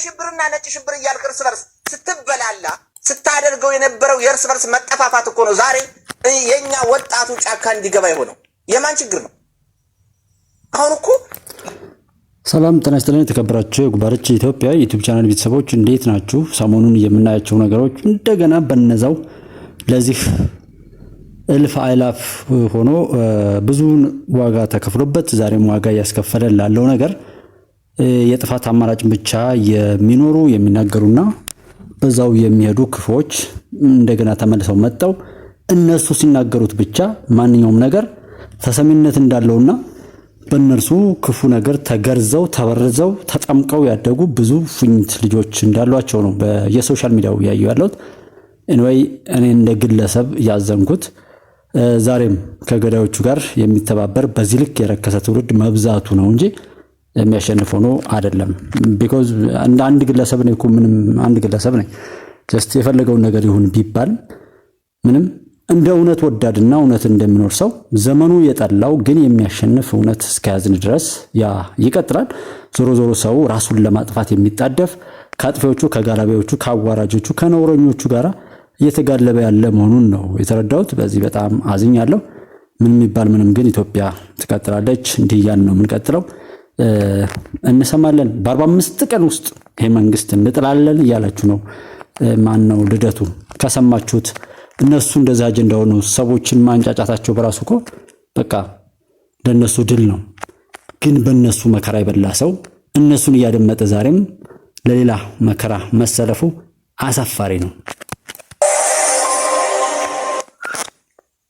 ሽብርና ነጭ ሽብር እያልክ እርስ በርስ ስትበላላ ስታደርገው የነበረው የእርስ በርስ መጠፋፋት እኮ ነው ዛሬ የኛ ወጣቱ ጫካ እንዲገባ የሆነው። የማን ችግር ነው? አሁን እኮ ሰላም ጤና ይስጥልኝ የተከበራችሁ የጉባርች ኢትዮጵያ ዩቲዩብ ቻናል ቤተሰቦች እንዴት ናችሁ? ሰሞኑን የምናያቸው ነገሮች እንደገና በነዛው ለዚህ እልፍ አይላፍ ሆኖ ብዙ ዋጋ ተከፍሎበት ዛሬም ዋጋ ያስከፈለን ላለው ነገር የጥፋት አማራጭ ብቻ የሚኖሩ የሚናገሩና በዛው የሚሄዱ ክፎች እንደገና ተመልሰው መጣው እነሱ ሲናገሩት ብቻ ማንኛውም ነገር ተሰሚነት እንዳለውና በእነርሱ ክፉ ነገር ተገርዘው ተበርዘው ተጠምቀው ያደጉ ብዙ ፍኝት ልጆች እንዳሏቸው ነው በየሶሻል ሚዲያው ያዩ ያሉት። እኔ እንደ ግለሰብ ያዘንኩት ዛሬም ከገዳዮቹ ጋር የሚተባበር በዚህ ልክ የረከሰ ትውልድ መብዛቱ ነው እንጂ የሚያሸንፈው ነው አይደለም። ቢኮዝ አንድ ግለሰብ ነው እኮ ምንም አንድ ግለሰብ ነው ጀስት የፈለገውን ነገር ይሁን ቢባል ምንም እንደ እውነት ወዳድና እውነት እንደሚኖር ሰው ዘመኑ የጠላው ግን የሚያሸንፍ እውነት እስከያዝን ድረስ ያ ይቀጥላል። ዞሮ ዞሮ ሰው ራሱን ለማጥፋት የሚጣደፍ ከአጥፊዎቹ ከጋላቢዎቹ ከአዋራጆቹ ከነውረኞቹ ጋራ እየተጋለበ ያለ መሆኑን ነው የተረዳሁት። በዚህ በጣም አዝኛለሁ። ምንም ይባል ምንም ግን ኢትዮጵያ ትቀጥላለች። እንዲህ ያን ነው የምንቀጥለው። እንሰማለን በ45 ቀን ውስጥ ይሄ መንግስት እንጥላለን እያላችሁ ነው። ማን ነው ልደቱ ከሰማችሁት እነሱ እንደዛ አጀንዳ ሆኖ ሰዎችን ማንጫጫታቸው በራሱ እኮ በቃ ለነሱ ድል ነው። ግን በእነሱ መከራ ይበላ ሰው እነሱን እያደመጠ ዛሬም ለሌላ መከራ መሰለፉ አሳፋሪ ነው።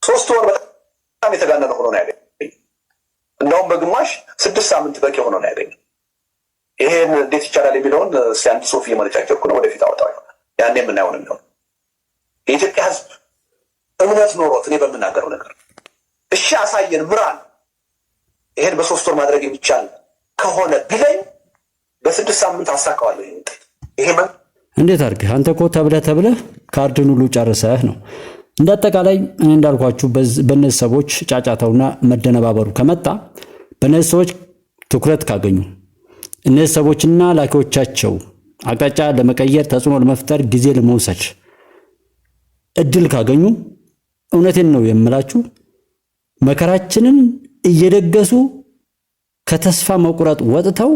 3 ወር በጣም የተጋነነ ሆኖ ነው ያገኘው። እንደውም በግማሽ 6 ሳምንት በቂ ሆኖ ነው ያገኘው። ይሄን እንዴት ይቻላል የሚለውን ሲያንት ሶፊ የመረጫቸው ነው ወደፊት አወጣው ይሆናል። ያኔ የምናየው ነው። የኢትዮጵያ ሕዝብ እምነት ኖሮት እኔ በምናገረው ነገር እሺ አሳየን ምራን ይሄን በ3 ወር ማድረግ የሚቻል ከሆነ ቢለኝ በ6 ሳምንት አሳካዋለሁ። ይሄ እንዴት አድርገህ አንተ እኮ ተብለህ ካርድን ሁሉ ጨርሰህ ነው። እንዳጠቃላይ እኔ እንዳልኳችሁ በእነዚህ ሰዎች ጫጫታውና መደነባበሩ ከመጣ በእነዚህ ሰዎች ትኩረት ካገኙ እነዚህ ሰዎችና ላኪዎቻቸው አቅጣጫ ለመቀየር ተጽዕኖ ለመፍጠር ጊዜ ለመውሰድ እድል ካገኙ እውነቴን ነው የምላችሁ መከራችንን እየደገሱ ከተስፋ መቁረጥ ወጥተው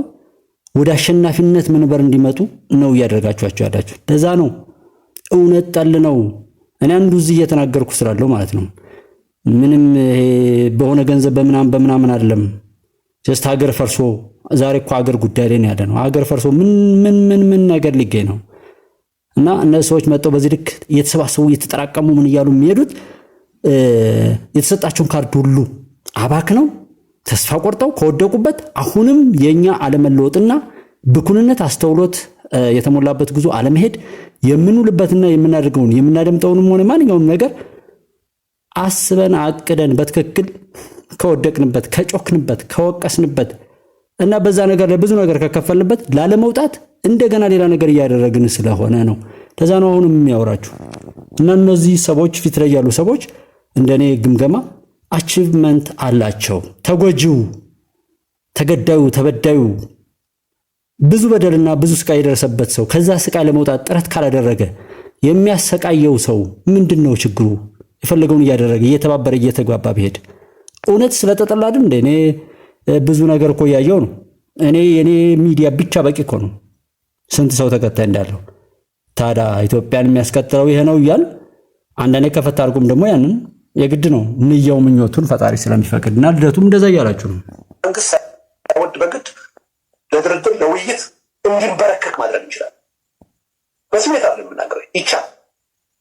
ወደ አሸናፊነት መንበር እንዲመጡ ነው ያደርጋችኋቸው ያላችሁ። ለዛ ነው እውነት ጠል ነው። እኔ አንዱ እዚህ እየተናገርኩ ስላለው ማለት ነው። ምንም በሆነ ገንዘብ በምናምን አይደለም። ጀስት ሀገር ፈርሶ ዛሬ እኮ ሀገር ጉዳይ ላይ ነው ያለ ነው። ሀገር ፈርሶ ምን ነገር ሊገኝ ነው? እና እነዚህ ሰዎች መጥተው በዚህ ልክ እየተሰባሰቡ እየተጠራቀሙ ምን እያሉ የሚሄዱት የተሰጣቸውን ካርድ ሁሉ አባክነው ተስፋ ቆርጠው ከወደቁበት አሁንም የኛ አለመለወጥና ብኩንነት አስተውሎት የተሞላበት ጉዞ አለመሄድ የምንውልበትና የምናደርገውን የምናደምጠውንም ሆነ ማንኛውም ነገር አስበን አቅደን በትክክል ከወደቅንበት ከጮክንበት ከወቀስንበት እና በዛ ነገር ላይ ብዙ ነገር ከከፈልንበት ላለመውጣት እንደገና ሌላ ነገር እያደረግን ስለሆነ ነው። ለዛ ነው አሁንም የሚያወራችሁ እና እነዚህ ሰዎች ፊት ላይ ያሉ ሰዎች እንደኔ ግምገማ አቺቭመንት አላቸው። ተጎጂው ተገዳዩ ተበዳዩ ብዙ በደልና ብዙ ስቃይ የደረሰበት ሰው ከዛ ስቃይ ለመውጣት ጥረት ካላደረገ የሚያሰቃየው ሰው ምንድነው ችግሩ? የፈለገውን እያደረገ እየተባበረ እየተግባባ ቢሄድ እውነት ስለተጠላ አይደል እንዴ? እኔ ብዙ ነገር እኮ ያየው ነው። የኔ ሚዲያ ብቻ በቂ እኮ ነው ስንት ሰው ተከታይ እንዳለው። ታዲያ ኢትዮጵያን የሚያስቀጥለው ይሄ ነው ይላል። አንዳንዴ ከፈታ አድርጎም ደግሞ ያንን የግድ ነው ንያው ምኞቱን ፈጣሪ ስለሚፈቅድና ልደቱም እንደዛ ያላችሁ ነው። መንግስት ሳይወድ በግድ ለድርድር ለውይይት እንዲንበረከክ ማድረግ ይችላል። በስሜት አይደለም የምናገረው። ይቻል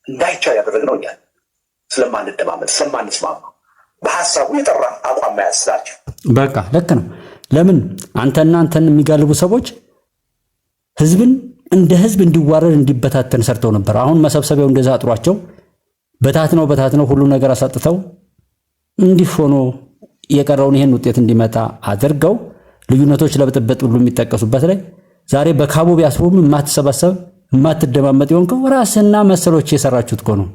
እንዳይቻል ያደረግነው እኛ ስለማንደማመጥ ስለማንስማማ በሐሳቡ የጠራ አቋም መያዝ ስላቸው በቃ ልክ ነው። ለምን አንተን የሚጋልቡ ሰዎች ህዝብን እንደ ህዝብ እንዲዋረድ እንዲበታተን ሰርተው ነበር። አሁን መሰብሰቢያው እንደዛ አጥሯቸው በታትነው ሁሉ ነገር አሳጥተው እንዲፎኖ የቀረውን ይሄን ውጤት እንዲመጣ አድርገው ልዩነቶች ለብጥብጥ ሁሉ የሚጠቀሱበት ላይ ዛሬ በካቦ ቢያስሩም የማትሰበሰብ የማትደማመጥ ይሆንከው ራስና መሰሎች የሰራችሁት እኮ ነው።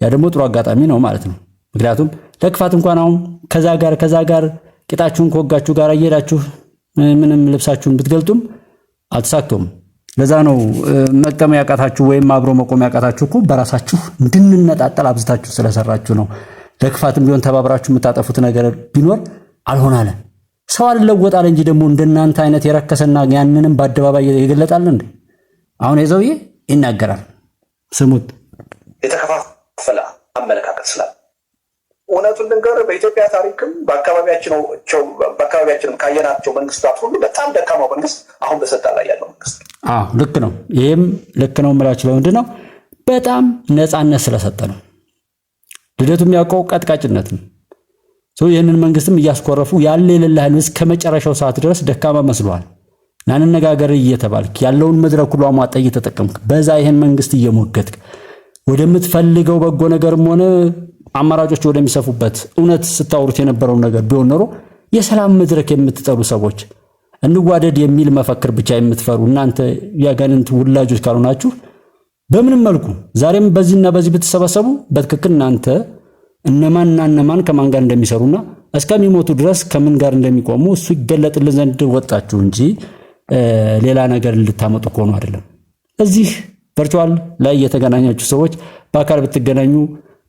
ያ ደግሞ ጥሩ አጋጣሚ ነው ማለት ነው። ምክንያቱም ለክፋት እንኳን አሁን ከዛ ጋር ቂጣችሁን ከወጋችሁ ጋር እየሄዳችሁ ምንም ልብሳችሁን ብትገልጡም አልተሳክቶም። ለዛ ነው መቀመ ያቃታችሁ ወይም አብሮ መቆም ያቃታችሁ እኮ በራሳችሁ እንድንነጣጠል አብዝታችሁ ስለሰራችሁ ነው። ለክፋትም ቢሆን ተባብራችሁ የምታጠፉት ነገር ቢኖር አልሆናለ። ሰው አልለወጣለ እንጂ ደግሞ እንደናንተ አይነት የረከሰና ያንንም በአደባባይ ይገለጣል እንዴ? አሁን የዘውዬ ይናገራል። ስሙት። የተከፋፈለ አመለካከት ስላለ እውነቱን ልንገር፣ በኢትዮጵያ ታሪክም በአካባቢያችንም ካየናቸው መንግስታት ሁሉ በጣም ደካማው መንግስት አሁን በስልጣን ላይ ያለው መንግስት። ልክ ነው። ይህም ልክ ነው የምላችሁ ለምንድን ነው? በጣም ነፃነት ስለሰጠ ነው። ልደቱ የሚያውቀው ቀጥቃጭነት ነው። ይህንን መንግስትም እያስኮረፉ ያለ የሌለ ኃይል እስከ መጨረሻው ሰዓት ድረስ ደካማ መስሏል። ናንነጋገር እየተባልክ ያለውን መድረክ ሁሉ አሟጣ እየተጠቀምክ በዛ ይህን መንግስት እየሞገትክ ወደምትፈልገው በጎ ነገርም ሆነ አማራጮች ወደሚሰፉበት እውነት ስታወሩት የነበረውን ነገር ቢሆን ኖሮ የሰላም መድረክ የምትጠሩ ሰዎች እንዋደድ የሚል መፈክር ብቻ የምትፈሩ እናንተ ያጋንንት ውላጆች ካልሆናችሁ በምንም መልኩ ዛሬም በዚህና በዚህ ብትሰበሰቡ በትክክል እናንተ እነማን ከማን ጋር እንደሚሰሩና እስከሚሞቱ ድረስ ከምን ጋር እንደሚቆሙ እሱ ይገለጥልን ዘንድ ወጣችሁ እንጂ ሌላ ነገር ልታመጡ ቆኑ አይደለም። እዚህ ቨርቹዋል ላይ የተገናኛችሁ ሰዎች በአካል ብትገናኙ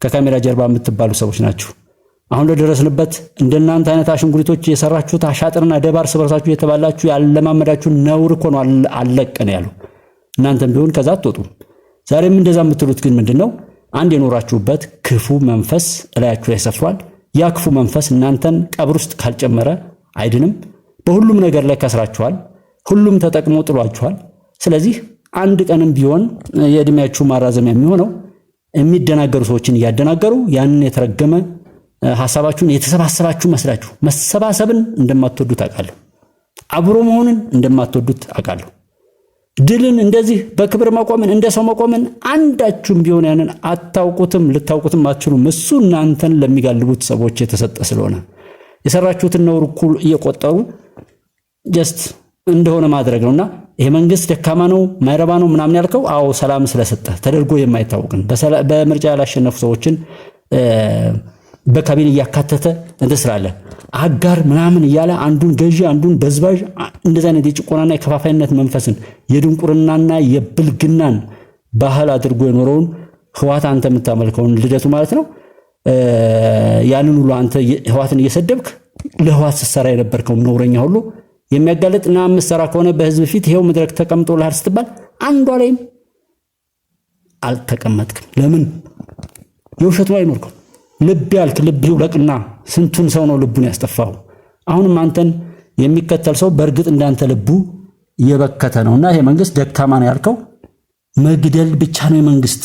ከካሜራ ጀርባ የምትባሉ ሰዎች ናችሁ። አሁን ለደረስንበት እንደናንተ አይነት አሽንጉሊቶች የሰራችሁት አሻጥርና ደባር ስበርሳችሁ የተባላችሁ ያለማመዳችሁ ነውር እኮ ነው አለቀነ ያለው። እናንተም ቢሆን ከዛ አትወጡ። ዛሬም እንደዛ የምትሉት ግን ምንድነው? አንድ የኖራችሁበት ክፉ መንፈስ እላያችሁ ላይ ሰፍሯል። ያ ክፉ መንፈስ እናንተን ቀብር ውስጥ ካልጨመረ አይድንም። በሁሉም ነገር ላይ ከስራችኋል። ሁሉም ተጠቅሞ ጥሏችኋል። ስለዚህ አንድ ቀንም ቢሆን የእድሜያችሁ ማራዘሚያ የሚሆነው የሚደናገሩ ሰዎችን እያደናገሩ ያንን የተረገመ ሐሳባችሁን የተሰባሰባችሁ መስላችሁ መሰባሰብን እንደማትወዱት አውቃለሁ። አብሮ መሆንን እንደማትወዱት አውቃለሁ። ድልን እንደዚህ በክብር መቆምን እንደ ሰው መቆምን አንዳችሁም ቢሆን ያንን አታውቁትም፣ ልታውቁትም አትችሉም። እሱ እናንተን ለሚጋልቡት ሰዎች የተሰጠ ስለሆነ የሰራችሁትን ነውር እኩል እየቆጠሩ ጀስት እንደሆነ ማድረግ ነውና ይሄ መንግስት ደካማ ነው ማይረባ ነው ምናምን ያልከው ሰላም ስለሰጠ ተደርጎ የማይታወቅን በምርጫ ያላሸነፉ ሰዎችን በካቢኔ እያካተተ እንትስራለ አጋር ምናምን እያለ አንዱን ገዢ አንዱን በዝባዥ እንደዛ አይነት የጭቆናና የከፋፋይነት መንፈስን የድንቁርናና የብልግናን ባህል አድርጎ የኖረውን ህዋት አንተ የምታመልከውን ልደቱ ማለት ነው። ያንን ሁሉ አንተ ህዋትን እየሰደብክ ለህዋት ስትሰራ የነበርከው ነውረኛ ሁሉ የሚያጋለጥና መስራ ከሆነ በህዝብ ፊት ይሄው መድረክ ተቀምጦ ለሐር ስትባል አንዷ ላይም አልተቀመጥክም። ለምን? የውሸቱ አይኖርኩም። ልብ ያልክ ልብ ይውለቅና ስንቱን ሰው ነው ልቡን ያስጠፋው። አሁንም አንተን የሚከተል ሰው በእርግጥ እንዳንተ ልቡ የበከተ ነውና ይሄ መንግስት ደካማ ነው ያልከው መግደል ብቻ ነው የመንግስት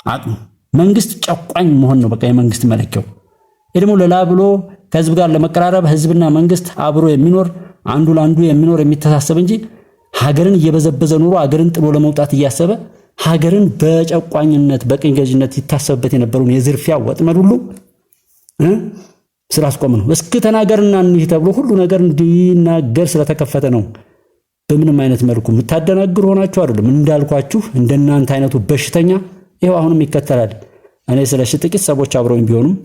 አቅሙ። መንግስት ጨቋኝ መሆን ነው በቃ የመንግስት መለኪያው። ይሄ ደግሞ ለላ ብሎ ከህዝብ ጋር ለመቀራረብ ህዝብና መንግስት አብሮ የሚኖር አንዱ ለአንዱ የሚኖር የሚተሳሰብ እንጂ ሀገርን እየበዘበዘ ኑሮ ሀገርን ጥሎ ለመውጣት እያሰበ ሀገርን በጨቋኝነት በቅኝ ገዥነት ይታሰብበት የነበረውን የዝርፊያ ወጥመድ ሁሉ ስላስቆመ ነው። እስኪ ተናገርና እንሂድ ተብሎ ሁሉ ነገር እንዲናገር ስለተከፈተ ነው። በምንም አይነት መልኩ የምታደናግሩ ሆናችሁ አይደለም። እንዳልኳችሁ እንደናንተ አይነቱ በሽተኛ ይሄው አሁንም ይከተላል። እኔ ስለሽ ጥቂት ሰዎች አብረውኝ ቢሆኑም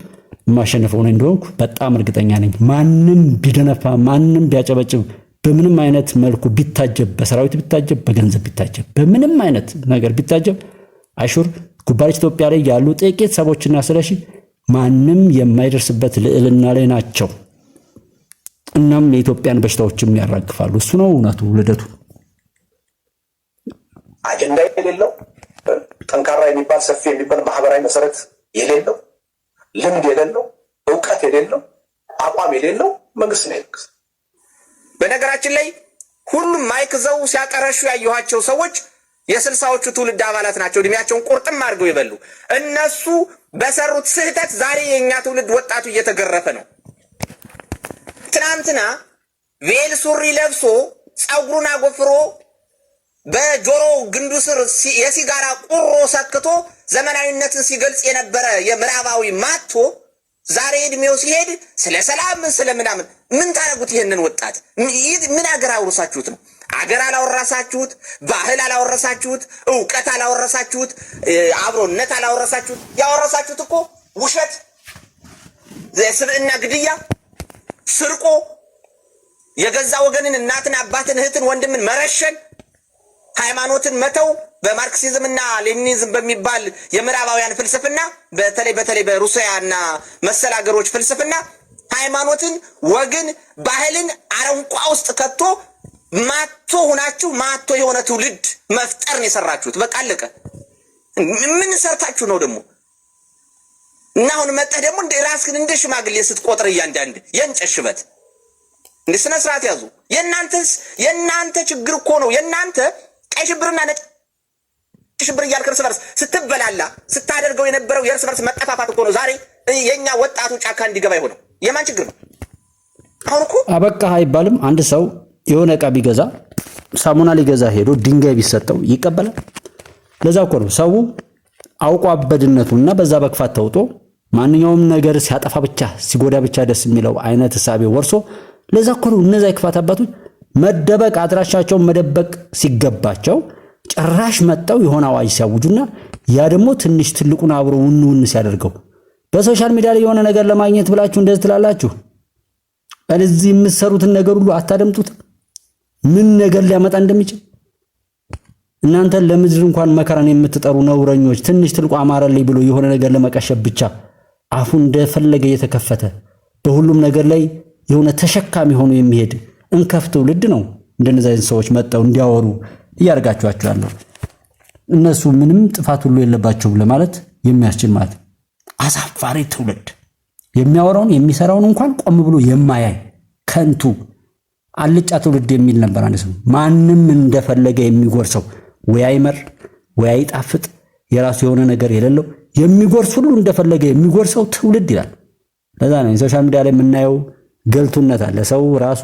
ማሸነፈው ነው እንደሆንኩ በጣም እርግጠኛ ነኝ። ማንም ቢደነፋ ማንም ቢያጨበጭብ በምንም አይነት መልኩ ቢታጀብ በሰራዊት ቢታጀብ በገንዘብ ቢታጀብ በምንም አይነት ነገር ቢታጀብ አይሹር ጉባኤ ኢትዮጵያ ላይ ያሉ ጥቂት ሰዎችና ስለሺ ማንም የማይደርስበት ልዕልና ላይ ናቸው። እናም የኢትዮጵያን በሽታዎችም ያራግፋሉ። እሱ ነው እውነቱ። ልደቱ አጀንዳ የሌለው ጠንካራ የሚባል ሰፊ የሚባል ማህበራዊ መሰረት የሌለው ልምድ የሌለው እውቀት የሌለው አቋም የሌለው መንግስት ነው። በነገራችን ላይ ሁሉም ማይክ ዘው ሲያቀረሹ ያየኋቸው ሰዎች የስልሳዎቹ ትውልድ አባላት ናቸው። እድሜያቸውን ቁርጥም አድርገው ይበሉ። እነሱ በሰሩት ስህተት ዛሬ የኛ ትውልድ ወጣቱ እየተገረፈ ነው። ትናንትና ቬል ሱሪ ለብሶ ጸጉሩን አጎፍሮ በጆሮ ግንዱ ስር የሲጋራ ቁሮ ሰክቶ ዘመናዊነትን ሲገልጽ የነበረ የምዕራባዊ ማቶ ዛሬ እድሜው ሲሄድ ስለ ሰላም ስለምናምን ምን ታረጉት? ይሄንን ወጣት ምን አገር አውርሳችሁት ነው? አገር አላወራሳችሁት፣ ባህል አላወረሳችሁት፣ ዕውቀት አላወረሳችሁት፣ አብሮነት አላወረሳችሁት። ያወረሳችሁት እኮ ውሸት፣ ስብዕና ግድያ፣ ስርቆ፣ የገዛ ወገንን እናትን፣ አባትን፣ እህትን፣ ወንድምን መረሸን፣ ሃይማኖትን መተው በማርክሲዝምና ሌኒኒዝም በሚባል የምዕራባውያን ፍልስፍና በተለይ በሩሲያና መሰል ሀገሮች ፍልስፍና ሃይማኖትን፣ ወግን፣ ባህልን አረንቋ ውስጥ ከቶ ማቶ ሆናችሁ ማቶ የሆነ ትውልድ መፍጠር ነው የሰራችሁት። በቃ አለቀ። ምን ሰርታችሁ ነው ደግሞ? እና አሁን መጣህ ደግሞ እንደ ራስህን እንደ ሽማግሌ ስትቆጥር እያንዳንድ የእንጨሽበት እንደ ስነ ስርዓት ያዙ። የእናንተ ችግር እኮ ነው። የእናንተ ቀይ ሽብርና ነጭ ሽብር እያልክ እርስ በርስ ስትበላላ ስታደርገው የነበረው የእርስ በርስ መጠፋፋት እኮ ነው ዛሬ የኛ ወጣቱ ጫካ እንዲገባ ይሆነው። የማን ችግር ነው? አሁን እኮ አበቃ አይባልም። አንድ ሰው የሆነ ዕቃ ቢገዛ ሳሙና ሊገዛ ሄዶ ድንጋይ ቢሰጠው ይቀበላል? ለዛ እኮ ነው ሰው አውቆ አበድነቱና በዛ በክፋት ተውጦ ማንኛውም ነገር ሲያጠፋ ብቻ ሲጎዳ ብቻ ደስ የሚለው አይነት ህሳቤ ወርሶ። ለዛ እኮ ነው እነዛ የክፋት አባቶች መደበቅ አድራሻቸውን መደበቅ ሲገባቸው ጭራሽ መጣው የሆነ አዋጅ ሲያውጁና ያ ደግሞ ትንሽ ትልቁን አብሮ ውን ሲያደርገው በሶሻል ሚዲያ ላይ የሆነ ነገር ለማግኘት ብላችሁ እንደዚህ ትላላችሁ። እዚህ የምትሰሩትን ነገር ሁሉ አታደምጡት ምን ነገር ሊያመጣ እንደሚችል። እናንተ ለምድር እንኳን መከራን የምትጠሩ ነውረኞች ትንሽ ትልቁ አማራልኝ ብሎ የሆነ ነገር ለመቀሸብ ብቻ አፉን እንደፈለገ እየተከፈተ በሁሉም ነገር ላይ የሆነ ተሸካሚ ሆኖ የሚሄድ እንከፍ ትውልድ ነው እንደነዚህ አይነት ሰዎች መጣው እንዲያወሩ እያርጋችኋቸው ያለው። እነሱ ምንም ጥፋት ሁሉ የለባቸው ለማለት የሚያስችል ማለት አሳፋሪ ትውልድ የሚያወራውን የሚሰራውን እንኳን ቆም ብሎ የማያይ ከንቱ አልጫ ትውልድ የሚል ነበር አንድ ሰው። ማንም እንደፈለገ የሚጎርሰው ወይ አይመር ወይ አይጣፍጥ የራሱ የሆነ ነገር የሌለው የሚጎርስ ሁሉ እንደፈለገ የሚጎርሰው ትውልድ ይላል። ለዛ ነው ሶሻል ሚዲያ ላይ የምናየው ገልቱነት አለ። ሰው ራሱ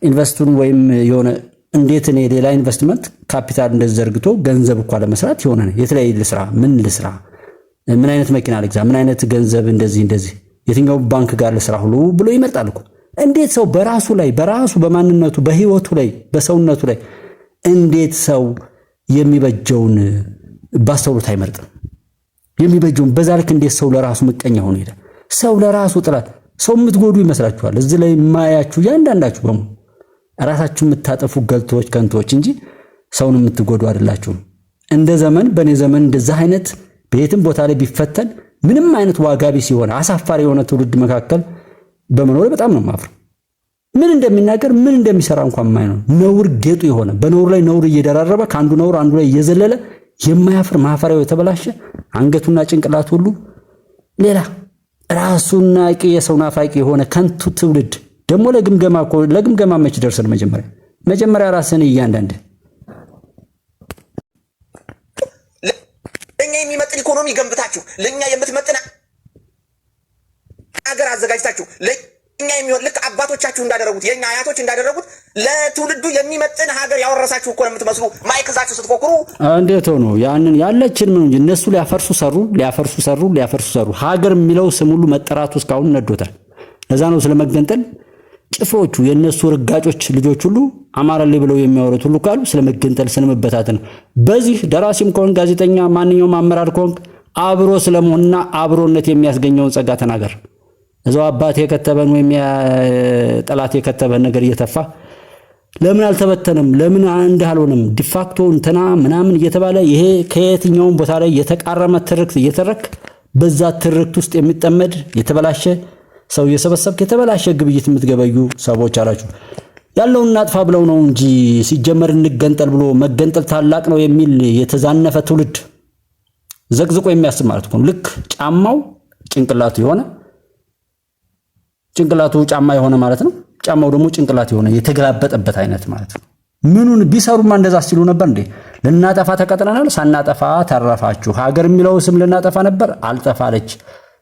ኢንቨስቱን ወይም የሆነ እንዴት ነው ሌላ ኢንቨስትመንት ካፒታል እንደዘርግቶ ገንዘብ እንኳን ለመስራት የሆነ ነው የተለያየ ልስራ ምን ልስራ ምን አይነት መኪና ልግዛ ምን አይነት ገንዘብ እንደዚህ የትኛው ባንክ ጋር ልስራ ሁሉ ብሎ ይመርጣል እኮ። እንዴት ሰው በራሱ ላይ በራሱ በማንነቱ በህይወቱ ላይ በሰውነቱ ላይ እንዴት ሰው የሚበጀውን ባስተውሎት አይመርጥም? የሚበጀውን በዛ ልክ እንዴት ሰው ለራሱ ምቀኛ ሆኖ ይሄዳል? ሰው ለራሱ ጥላት ሰው የምትጎዱ ይመስላችኋል? እዚህ ላይ ማያችሁ ያንዳንዳችሁ በሙ ራሳችሁ የምታጠፉ ገልቶች ከንቶች እንጂ ሰውን የምትጎዱ አይደላችሁም። እንደ ዘመን በኔ ዘመን እንደዛ አይነት በየትም ቦታ ላይ ቢፈተን ምንም አይነት ዋጋ ቢስ የሆነ አሳፋሪ የሆነ ትውልድ መካከል በመኖር በጣም ነው ማፍር። ምን እንደሚናገር ምን እንደሚሰራ እንኳን ማይነው ነውር ጌጡ የሆነ በነውር ላይ ነውር እየደራረበ ካንዱ ነውር አንዱ ላይ እየዘለለ የማያፍር ማፈሪያው የተበላሸ አንገቱና ጭንቅላቱ ሁሉ ሌላ ራሱና የሰው ናፋቂ የሆነ ከንቱ ትውልድ ደግሞ ለግምገማ መች ደርሰን መጀመሪያ ራስን እያንዳንድ ለኛ የሚመጥን ኢኮኖሚ ገንብታችሁ ለኛ የምትመጥን ሀገር አዘጋጅታችሁ ለኛ የሚሆን ልክ አባቶቻችሁ እንዳደረጉት የኛ አያቶች እንዳደረጉት ለትውልዱ የሚመጥን ሀገር ያወረሳችሁ እኮ ነው የምትመስሉ። ማይክዛችሁ ስትፎክሩ እንዴት ሆኖ ያንን ያለችን ምን እንጂ እነሱ ሊያፈርሱ ሰሩ። ሀገር የሚለው ስም ሁሉ መጠራቱ እስካሁን ነዶታል። ለዛ ነው ስለመገንጠል ጭፍሮቹ የነሱ ርጋጮች ልጆች ሁሉ አማራልኝ ብለው የሚያወሩት ሁሉ ካሉ ስለመገንጠል ስለመበታተን። በዚህ ደራሲም ከሆንክ ጋዜጠኛ ማንኛውም አመራር ከሆንክ አብሮ ስለመሆንና አብሮነት የሚያስገኘውን ጸጋ ተናገር። እዛው አባቴ የከተበን ወይም ጠላት የከተበን ነገር እየተፋ ለምን አልተበተንም ለምን አንድ አልሆነም ዲፋክቶ እንትና ምናምን እየተባለ ይሄ ከየትኛውም ቦታ ላይ የተቃረመ ትርክት እየተረክ በዛ ትርክት ውስጥ የሚጠመድ የተበላሸ ሰው እየሰበሰብክ የተበላሸ ግብይት የምትገበዩ ሰዎች አላችሁ። ያለውን እናጥፋ ብለው ነው እንጂ ሲጀመር እንገንጠል ብሎ መገንጠል ታላቅ ነው የሚል የተዛነፈ ትውልድ ዘቅዝቆ የሚያስብ ማለት ነው። ልክ ጫማው ጭንቅላቱ ጫማ የሆነ ማለት ነው። ጫማው ደግሞ ጭንቅላት የሆነ የተገላበጠበት አይነት ማለት ነው። ምኑን ቢሰሩማ እንደዛ ሲሉ ነበር እንዴ? ልናጠፋ ተቀጥረናል፣ ሳናጠፋ ተረፋችሁ። ሀገር የሚለው ስም ልናጠፋ ነበር አልጠፋለች።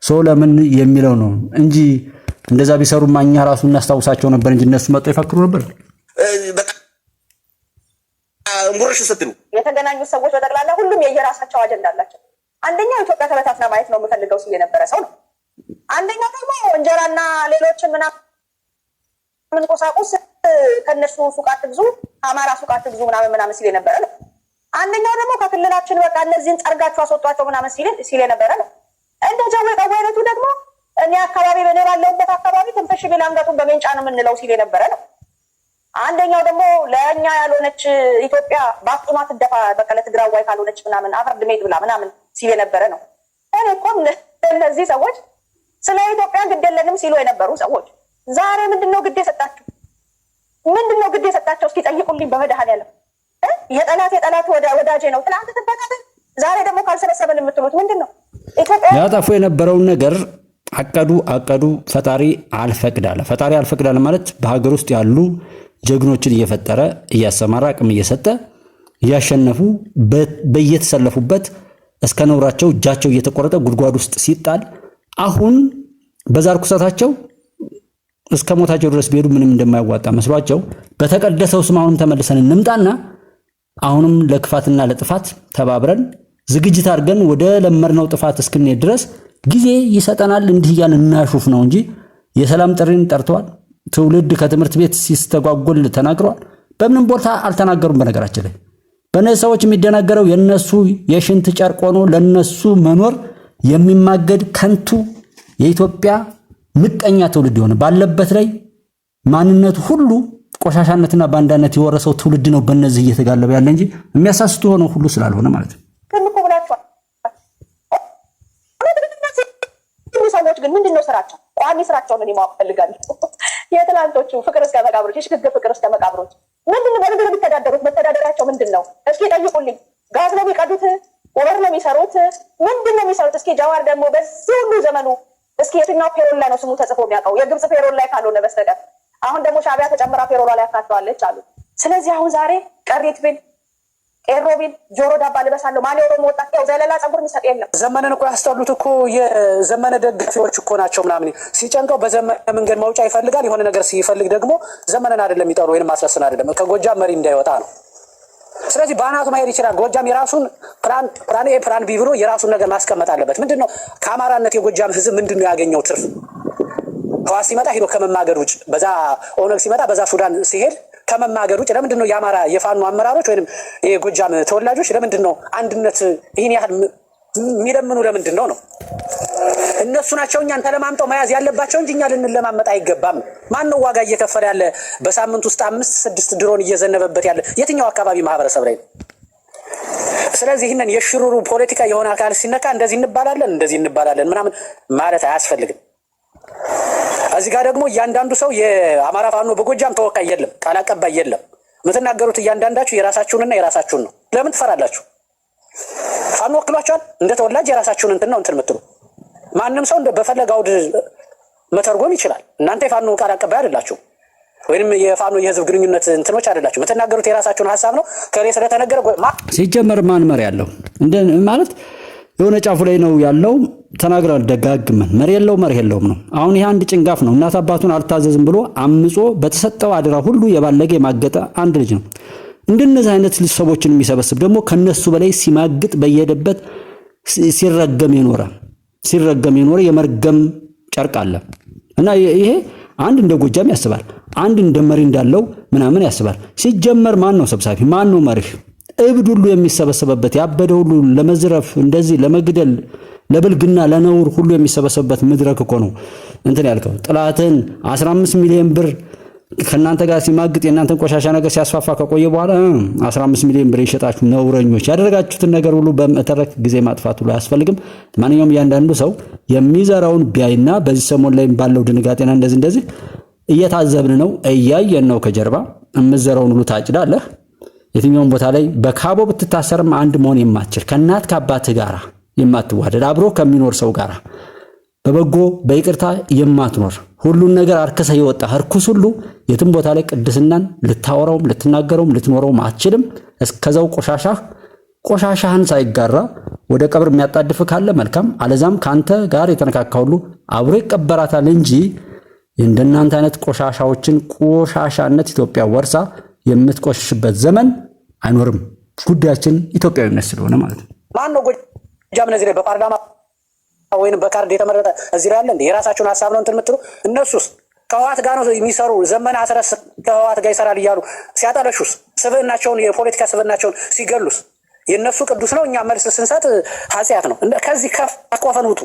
ሰው ለምን የሚለው ነው እንጂ እንደዛ ቢሰሩማ እኛ ራሱ እናስታውሳቸው ነበር እንጂ እነሱ መጥተው ይፈክሩ ነበር። እንጉርሽ ስትሉ የተገናኙ ሰዎች በጠቅላላ ሁሉም የየራሳቸው አጀንዳ አላቸው። አንደኛው ኢትዮጵያ ተበታትና ማየት ነው የምፈልገው ሲል የነበረ ሰው ነው። አንደኛው ደግሞ እንጀራና ሌሎችን ምናምን ቁሳቁስ ከነሱ ሱቅ አትግዙ፣ አማራ ሱቅ አትግዙ ምናምን ሲል የነበረ ነው። አንደኛው ደግሞ ከክልላችን በቃ እነዚህን ጠርጋችሁ አስወጧቸው ምናምን ሲል የነበረ ነው። እንደ ጀው የቀወይነቱ ደግሞ እኔ አካባቢ በኔ ባለውበት አካባቢ ትንፍሽ ቢል አንገቱን በሜንጫ ነው የምንለው ሲል የነበረ ነው። አንደኛው ደግሞ ለእኛ ያልሆነች ኢትዮጵያ ባፍጡማ ትደፋ በቀለ ትግራዋይ ካልሆነች ምናምን አፈር ድሜት ብላ ምናምን ሲል የነበረ ነው። እኔ እኮ እነዚህ ሰዎች ስለ ኢትዮጵያ ግድ የለንም ሲሉ የነበሩ ሰዎች ዛሬ ምንድነው ግድ የሰጣቸው? ምንድነው ግድ የሰጣቸው? እስኪ ጠይቁልኝ በመድኃኒዓለም። የጠላት ወዳጄ ነው ትናንት ትበቃት፣ ዛሬ ደግሞ ካልሰበሰበን የምትሉት ምንድን ነው? ኢትዮጵያ ያጠፉ የነበረውን ነገር አቀዱ። ፈጣሪ አልፈቅዳለ። ፈጣሪ አልፈቅዳለ ማለት በሀገር ውስጥ ያሉ ጀግኖችን እየፈጠረ እያሰማራ አቅም እየሰጠ እያሸነፉ በየተሰለፉበት እስከ ነውራቸው እጃቸው እየተቆረጠ ጉድጓድ ውስጥ ሲጣል አሁን በዛ ርኩሰታቸው እስከ ሞታቸው ድረስ ቢሄዱ ምንም እንደማያዋጣ መስሏቸው በተቀደሰው ስም አሁንም ተመልሰን እንምጣና አሁንም ለክፋትና ለጥፋት ተባብረን ዝግጅት አድርገን ወደ ለመርነው ጥፋት እስክንሄድ ድረስ ጊዜ ይሰጠናል። እንዲህ እያልን እናሹፍ ነው እንጂ የሰላም ጥሪን ጠርተዋል። ትውልድ ከትምህርት ቤት ሲስተጓጎል ተናግረዋል። በምንም ቦታ አልተናገሩም። በነገራችን ላይ በእነዚህ ሰዎች የሚደናገረው የነሱ የሽንት ጨርቅ ሆኖ ለነሱ መኖር የሚማገድ ከንቱ የኢትዮጵያ ምቀኛ ትውልድ የሆነ ባለበት ላይ ማንነቱ ሁሉ ቆሻሻነትና ባንዳነት የወረሰው ትውልድ ነው በእነዚህ እየተጋለበ ያለ እንጂ የሚያሳስቱ ሆነው ሁሉ ስላልሆነ ማለት ነው። ሰዎች ግን ምንድነው ስራቸው? ቋሚ ስራቸውን እኔ ማወቅ ፈልጋለሁ። የትላንቶቹ ፍቅር እስከ መቃብሮች፣ የሽግግር ፍቅር እስከ መቃብሮች ምንድነው? በምንድነው የሚተዳደሩት? መተዳደሪያቸው ምንድን ነው? እስኪ ጠይቁልኝ። ጋዝ ነው የሚቀዱት? ወበር ነው የሚሰሩት? ምንድነው የሚሰሩት? እስኪ ጀዋር ደግሞ በዚህ ሁሉ ዘመኑ እስኪ የትኛው ፔሮል ላይ ነው ስሙ ተጽፎ የሚያውቀው? የግብጽ ፔሮል ላይ ካልሆነ በስተቀር። አሁን ደግሞ ሻዕቢያ ተጨምራ ፔሮሏ ላይ አካተዋለች አሉ። ስለዚህ አሁን ዛሬ ቀሪት ቢል ቄሮ ቢል ጆሮ ዳባ ልበሳለሁ ማን የኦሮሞ ወጣት ያው ዘለላ ጸጉር የሚሰጥ የለም። ዘመንን እኮ ያስጠሉት እኮ የዘመነ ደጋፊዎች እኮ ናቸው። ምናምን ሲጨንቀው በዘመነ መንገድ መውጫ ይፈልጋል። የሆነ ነገር ሲፈልግ ደግሞ ዘመንን አይደለም የሚጠሩ ወይንም ማስረስን አይደለም ከጎጃም መሪ እንዳይወጣ ነው። ስለዚህ በአናቱ ማሄድ ይችላል። ጎጃም የራሱን ፕላን ኤ ፕላን ቢ ብሎ የራሱን ነገር ማስቀመጥ አለበት። ምንድነው ከአማራነት የጎጃም ህዝብ ምንድነው ያገኘው ትርፍ? ህዋት ሲመጣ ሄዶ ከመማገድ ውጭ፣ በዛ ኦነግ ሲመጣ በዛ ሱዳን ሲሄድ ከመማገድ ውጭ ለምንድን ነው የአማራ የፋኖ አመራሮች ወይንም የጎጃም ተወላጆች ለምንድን ነው አንድነት ይህን ያህል የሚለምኑ? ለምንድን ነው ነው? እነሱ ናቸው እኛን ተለማምጠው መያዝ ያለባቸው እንጂ እኛ ልንለማመጥ አይገባም። ማን ነው ዋጋ እየከፈለ ያለ በሳምንት ውስጥ 5-6 ድሮን እየዘነበበት ያለ የትኛው አካባቢ ማህበረሰብ ላይ ነው? ስለዚህ ይህንን የሽሩሩ ፖለቲካ የሆነ አካል ሲነካ እንደዚህ እንባላለን ምናምን ማለት አያስፈልግም። እዚህ ጋር ደግሞ እያንዳንዱ ሰው የአማራ ፋኖ በጎጃም ተወካይ የለም፣ ቃል አቀባይ የለም። የምትናገሩት እያንዳንዳችሁ የራሳችሁንና የራሳችሁን ነው። ለምን ትፈራላችሁ? ፋኖ ወክሏችኋል። እንደ ተወላጅ የራሳችሁን እንትን ነው እንትን የምትሉ ማንም ሰው በፈለገ አውድ መተርጎም ይችላል። እናንተ የፋኖ ቃል አቀባይ አይደላችሁ፣ ወይንም የፋኖ የህዝብ ግንኙነት እንትኖች አይደላችሁ። የምትናገሩት የራሳችሁን ሀሳብ ነው። ከሌ ስለተነገረ ሲጀመር ማን መሪ ያለው ማለት የሆነ ጫፉ ላይ ነው ያለው። ተናግራል ደጋግመን መሪ የለውም ነው። አሁን ይሄ አንድ ጭንጋፍ ነው። እናት አባቱን አልታዘዝም ብሎ አምጾ በተሰጠው አድራ ሁሉ የባለገ የማገጠ አንድ ልጅ ነው። እንደነዚህ አይነት ሰዎችን የሚሰበስብ ደግሞ ከነሱ በላይ ሲማግጥ በየሄደበት ሲረገም የኖረ የመርገም ጨርቅ አለ እና ይሄ አንድ እንደ ጎጃም ያስባል፣ አንድ እንደ መሪ እንዳለው ምናምን ያስባል። ሲጀመር ማን ነው ሰብሳቢ? ማን ነው መሪ? እብድ ሁሉ የሚሰበሰበበት ያበደ ሁሉ ለመዝረፍ እንደዚህ ለመግደል ለብልግና ለነውር ሁሉ የሚሰበሰብበት መድረክ እኮ ነው። እንትን ያልከው ጥላትን 15 ሚሊዮን ብር ከናንተ ጋር ሲማግጥ የናንተን ቆሻሻ ነገር ሲያስፋፋ ከቆየ በኋላ 15 ሚሊዮን ብር ይሸጣችሁ ነውረኞች ያደረጋችሁትን ነገር ሁሉ በመተረክ ጊዜ ማጥፋት ሁሉ አያስፈልግም። ማንኛውም እያንዳንዱ ሰው የሚዘራውን ቢያይና በዚህ ሰሞን ላይ ባለው ድንጋጤና እንደዚህ እየታዘብን ነው፣ እያየን ነው። ከጀርባ የምትዘራውን ሁሉ ታጭዳለህ። የትኛውን ቦታ ላይ በካቦ ብትታሰርም አንድ መሆን የማትችል ከእናት ከአባት ጋራ የማትዋደድ አብሮ ከሚኖር ሰው ጋራ በበጎ በይቅርታ የማትኖር ሁሉን ነገር አርከሰ የወጣ እርኩስ ሁሉ የትም ቦታ ላይ ቅድስናን ልታወራውም ልትናገረውም ልትኖረውም አትችልም። እስከዛው ቆሻሻህን ሳይጋራ ወደ ቀብር የሚያጣድፍ ካለ መልካም፣ አለዛም ካንተ ጋር የተነካካ ሁሉ አብሮ ይቀበራታል እንጂ እንደናንተ አይነት ቆሻሻዎችን ቆሻሻነት ኢትዮጵያ ወርሳ የምትቆሽሽበት ዘመን አይኖርም። ጉዳያችን ኢትዮጵያዊነት ስለሆነ ማለት ነው። ማን ነው ጎጃም እነዚህ ላይ በፓርላማ ወይንም በካርድ የተመረጠ እዚህ ላይ አለ እንዴ? የራሳቸውን ሀሳብ ነው እንትን የምትሉ እነሱስ ከህወሓት ጋር ነው የሚሰሩ። ዘመነ አስረስ ከህወሓት ጋር ይሰራል እያሉ ሲያጠለሹስ ስብዕናቸውን የፖለቲካ ስብዕናቸውን ሲገሉስ የእነሱ ቅዱስ ነው፣ እኛ መልስ ስንሰጥ ኃጢአት ነው። ከዚህ ከቆፈን ውጡ።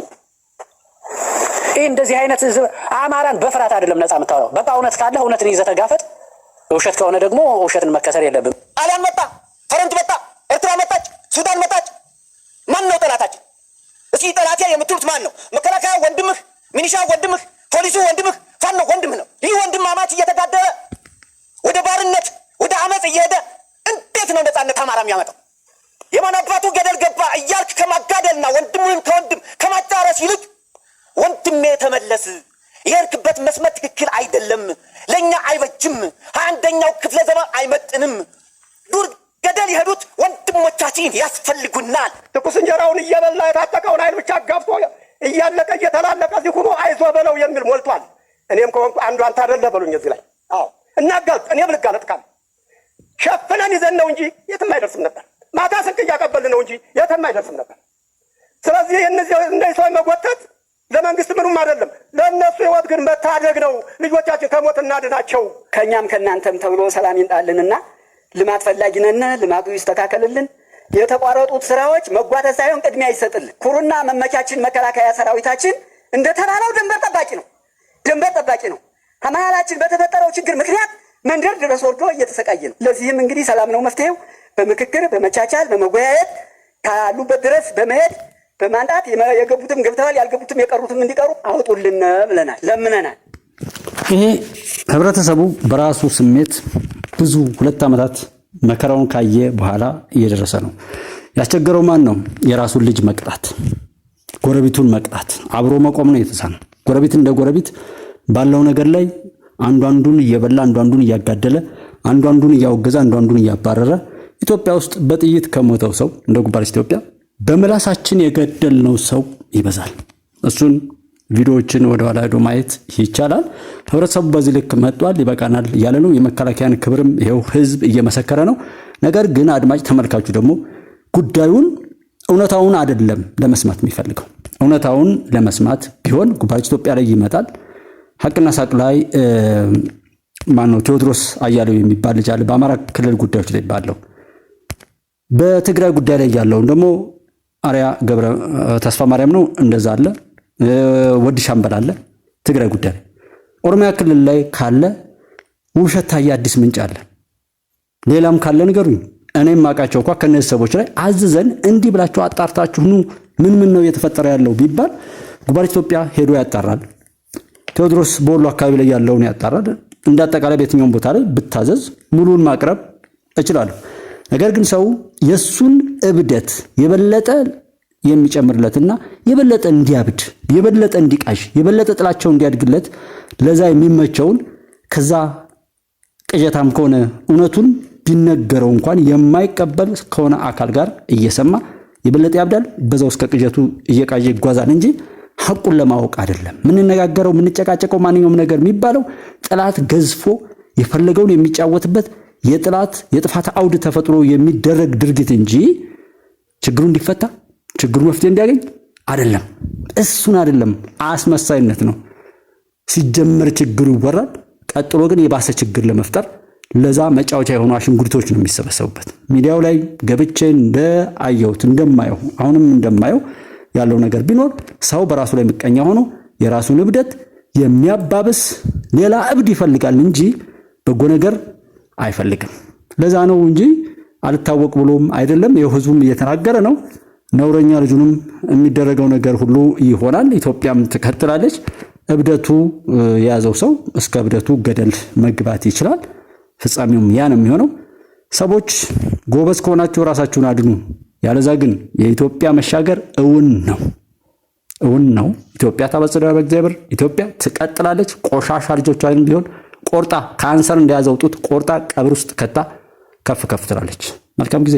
ይህ እንደዚህ አይነት አማራን በፍርሃት አይደለም ነፃ የምታወራው። በቃ እውነት ካለ እውነትን ይዘህ ተጋፈጥ። ውሸት ከሆነ ደግሞ ውሸትን መከተል የለብም። ጣሊያን መጣ፣ ፈረንጅ መጣ፣ ኤርትራ መጣች፣ ሱዳን መጣች። ማን ነው ጠላታችን? እስኪ ጠላቴ የምትሉት ማን ነው? መከላከያ ወንድምህ፣ ሚኒሻ ወንድምህ፣ ፖሊሱ ወንድምህ፣ ፋኖ ወንድምህ ነው። ይህ ወንድማማች እየተጋደለ ወደ ባርነት ወደ አመፅ እየሄደ እንዴት ነው ነፃነት አማራ የሚያመጣው? የማን አባቱ ገደል ገባ እያልክ ከማጋደልና ወንድምህን ከወንድም ከማጫረስ ይልቅ ወንድሜ ተመለስ፣ የሄድክበት መስመር ትክክል አይደለም፣ ለእኛ አይበጅም፣ 21ኛው ክፍለ ዘመን አይመጥንም፣ ዱር ገደል የሄዱት ወንድሞቻችን ያስፈልጉናል። ትኩስ እንጀራውን እየበላ የታጠቀውን ኃይል ብቻ አጋፍቶ እያለቀ እየተላለቀ እዚህ ሁኖ አይዞ በለው የሚል ሞልቷል። እኔም ከሆንኩ አንዱ አንተ አይደለ በሉኝ እዚህ ላይ። አዎ እናጋልጥ፣ እኔም ልጋለጥካል። ሸፍነን ይዘን ነው እንጂ የትም አይደርስም ነበር። ማታ ስንቅ እያቀበልን ነው እንጂ የትም አይደርስም ነበር። ስለዚህ እነዚህ ሰው መጎተት ለመንግስት ምኑም አይደለም፣ ለእነሱ ህይወት ግን መታደግ ነው። ልጆቻችን ከሞት እናድናቸው። ከእኛም ከእናንተም ተብሎ ሰላም ይምጣልንና ልማት ፈላጊ ነን፣ ልማቱ ይስተካከልልን። የተቋረጡት ስራዎች መጓተት ሳይሆን ቅድሚያ ይሰጥልን። ኩሩና መመቻችን መከላከያ ሰራዊታችን እንደተባለው ድንበር ጠባቂ ነው፣ ድንበር ጠባቂ ነው። ከመሃላችን በተፈጠረው ችግር ምክንያት መንደር ድረስ ወርዶ እየተሰቃየ ነው። ለዚህም እንግዲህ ሰላም ነው መፍትሄው። በምክክር በመቻቻል በመወያየት ካሉበት ድረስ በመሄድ በማንጣት የገቡትም ገብተዋል፣ ያልገቡትም የቀሩትም እንዲቀሩ አውጡልን ብለናል፣ ለምነናል። ይሄ ህብረተሰቡ በራሱ ስሜት ብዙ 2 ዓመታት መከራውን ካየ በኋላ እየደረሰ ነው። ያስቸገረው ማን ነው? የራሱን ልጅ መቅጣት፣ ጎረቤቱን መቅጣት፣ አብሮ መቆም ነው የተሳነው። ጎረቤት እንደ ጎረቤት ባለው ነገር ላይ አንዱ አንዱን እየበላ አንዱ አንዱን እያጋደለ አንዱ አንዱን እያወገዘ አንዱ አንዱን እያባረረ ኢትዮጵያ ውስጥ በጥይት ከሞተው ሰው እንደ ጉባኤ ኢትዮጵያ በምላሳችን የገደልነው ሰው ይበዛል። እሱን ቪዲዮዎችን ወደ ኋላ ሄዶ ማየት ይቻላል። ህብረተሰቡ በዚህ ልክ መጥቷል፣ ይበቃናል እያለ ነው። የመከላከያን ክብርም ይሄው ህዝብ እየመሰከረ ነው። ነገር ግን አድማጭ ተመልካቹ ደግሞ ጉዳዩን እውነታውን አይደለም ለመስማት የሚፈልገው። እውነታውን ለመስማት ቢሆን ጉባኤ ኢትዮጵያ ላይ ይመጣል። ሐቅና ሳቅ ላይ ማነው ቴዎድሮስ አያሌው የሚባል ልጅ አለ፣ በአማራ ክልል ጉዳዮች ላይ ባለው። በትግራይ ጉዳይ ላይ ያለውን ደግሞ አርያ ገብረ ተስፋ ማርያም ነው፣ እንደዛ አለ። ወዲ ሻምበል አለ ትግራይ ጉዳይ ላይ። ኦሮሚያ ክልል ላይ ካለ ውብሸት ታዬ አዲስ ምንጭ አለ። ሌላም ካለ ንገሩኝ። እኔም ማቃቸው እንኳን ከነዚህ ሰዎች ላይ አዝዘን እንዲህ ብላችሁ አጣርታችሁ ኑ ምን ነው እየተፈጠረ ያለው ቢባል ጉባኤ ኢትዮጵያ ሄዶ ያጣራል። ቴዎድሮስ በወሎ አካባቢ ላይ ያለውን ያጣራል። እንዳጠቃላይ በየትኛውም ቦታ ላይ ብታዘዝ ሙሉን ማቅረብ እችላለሁ። ነገር ግን ሰው የሱን እብደት የበለጠ የሚጨምርለትና የበለጠ እንዲያብድ የበለጠ እንዲቃሽ የበለጠ ጥላቸው እንዲያድግለት ለዛ የሚመቸውን ከዛ ቅዠታም ከሆነ እውነቱን ቢነገረው እንኳን የማይቀበል ከሆነ አካል ጋር እየሰማ የበለጠ ያብዳል። በዛው እስከ ቅዠቱ እየቃየ ይጓዛል እንጂ ሐቁን ለማወቅ አይደለም። ምንነጋገረው ምንጨቃጨቀው ማንኛውም ነገር የሚባለው ጥላት ገዝፎ የፈለገውን የሚጫወትበት የጥላት የጥፋት አውድ ተፈጥሮ የሚደረግ ድርጊት እንጂ ችግሩ እንዲፈታ ችግሩ መፍትሄ እንዲያገኝ አይደለም። እሱን አይደለም፣ አስመሳይነት ነው። ሲጀመር ችግሩ ይወራል፣ ቀጥሎ ግን የባሰ ችግር ለመፍጠር ለዛ መጫወቻ የሆኑ አሽንጉሊቶች ነው የሚሰበሰቡበት። ሚዲያው ላይ ገብቼ እንደአየሁት እንደማየው አሁንም እንደማየው ያለው ነገር ቢኖር ሰው በራሱ ላይ ምቀኛ ሆኖ የራሱን እብደት የሚያባብስ ሌላ እብድ ይፈልጋል እንጂ በጎ ነገር አይፈልግም። ለዛ ነው እንጂ አልታወቅ ብሎም አይደለም። ይኸው ህዝቡም እየተናገረ ነው። ነውረኛ ልጁንም የሚደረገው ነገር ሁሉ ይሆናል። ኢትዮጵያም ትከትላለች። እብደቱ የያዘው ሰው እስከ እብደቱ ገደል መግባት ይችላል። ፍጻሜውም ያ ነው የሚሆነው። ሰዎች ጎበዝ ከሆናችሁ ራሳችሁን አድኑ። ያለዛ ግን የኢትዮጵያ መሻገር እውን ነው። ኢትዮጵያ ታበጽሕና በእግዚአብሔር። ኢትዮጵያ ትቀጥላለች። ቆሻሻ ልጆቿን ቢሆን ቆርጣ ካንሰር እንደያዘው ጡት ቆርጣ ቀብር ውስጥ ከታ ከፍ ትላለች። መልካም ጊዜ